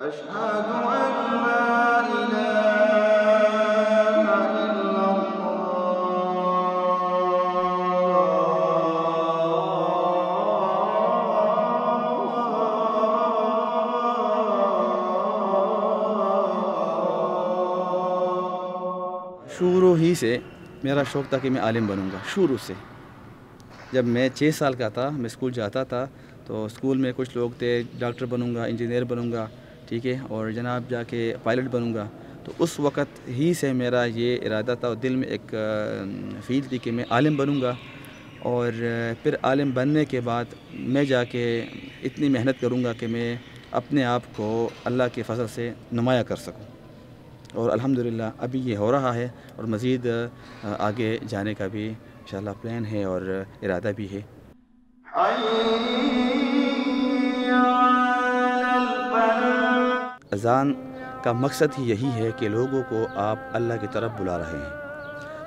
अशहदु अन ला इलाहा इल्लल्लाह। शुरू ही से मेरा शौक़ था कि मैं आलिम बनूँगा। शुरू से जब मैं 6 साल का था, मैं स्कूल जाता था, तो स्कूल में कुछ लोग थे, डॉक्टर बनूँगा, इंजीनियर बनूँगा, ठीक है, और जनाब जाके पायलट बनूँगा। तो उस वक़्त ही से मेरा ये इरादा था और दिल में एक फ़ील थी कि मैं आलिम बनूँगा। और फिर आलिम बनने के बाद मैं जाके इतनी मेहनत करूँगा कि मैं अपने आप को अल्लाह के फ़ज़ल से नुमाया कर सकूँ। और अल्हम्दुलिल्लाह अभी ये हो रहा है और मज़ीद आगे जाने का भी इंशाअल्लाह प्लान है और इरादा भी है। अज़ान का मकसद ही यही है कि लोगों को आप अल्लाह की तरफ बुला रहे हैं।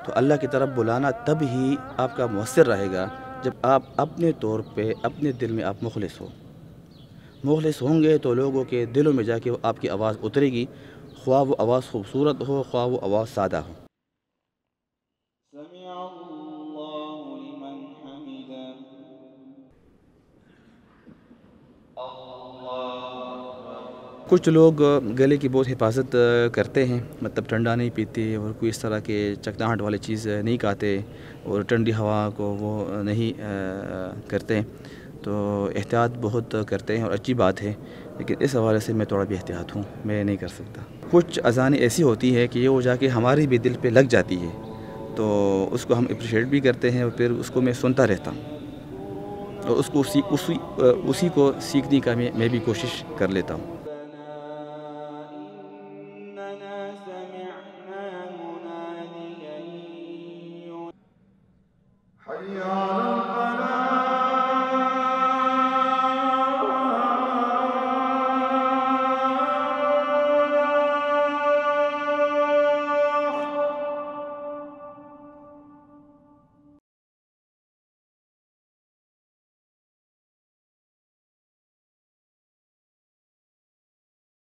तो अल्लाह की तरफ बुलाना तब ही आपका मुयस्सर रहेगा जब आप अपने तौर पे अपने दिल में आप मुखलिस हो। मुखलिस होंगे तो लोगों के दिलों में जाके वो आपकी आवाज़ उतरेगी, ख्वाह वो आवाज़ खूबसूरत हो, ख्वाह वो आवाज़ सादा हो। समिअ अल्लाहु लिमन हमिदा। कुछ लोग गले की बहुत हिफाजत करते हैं, मतलब ठंडा नहीं पीते और कोई इस तरह के चकनाहट वाली चीज़ नहीं खाते और ठंडी हवा को वो नहीं करते। तो एहतियात बहुत करते हैं और अच्छी बात है, लेकिन इस हवाले से मैं थोड़ा भी एहतियात हूँ, मैं नहीं कर सकता। कुछ अज़ानें ऐसी होती है कि वो जाके हमारी भी दिल पे लग जाती है, तो उसको हम अप्रिशिएट भी करते हैं और फिर उसको मैं सुनता रहता हूँ और उसको उसी को सीखने का मैं भी कोशिश कर लेता हूँ।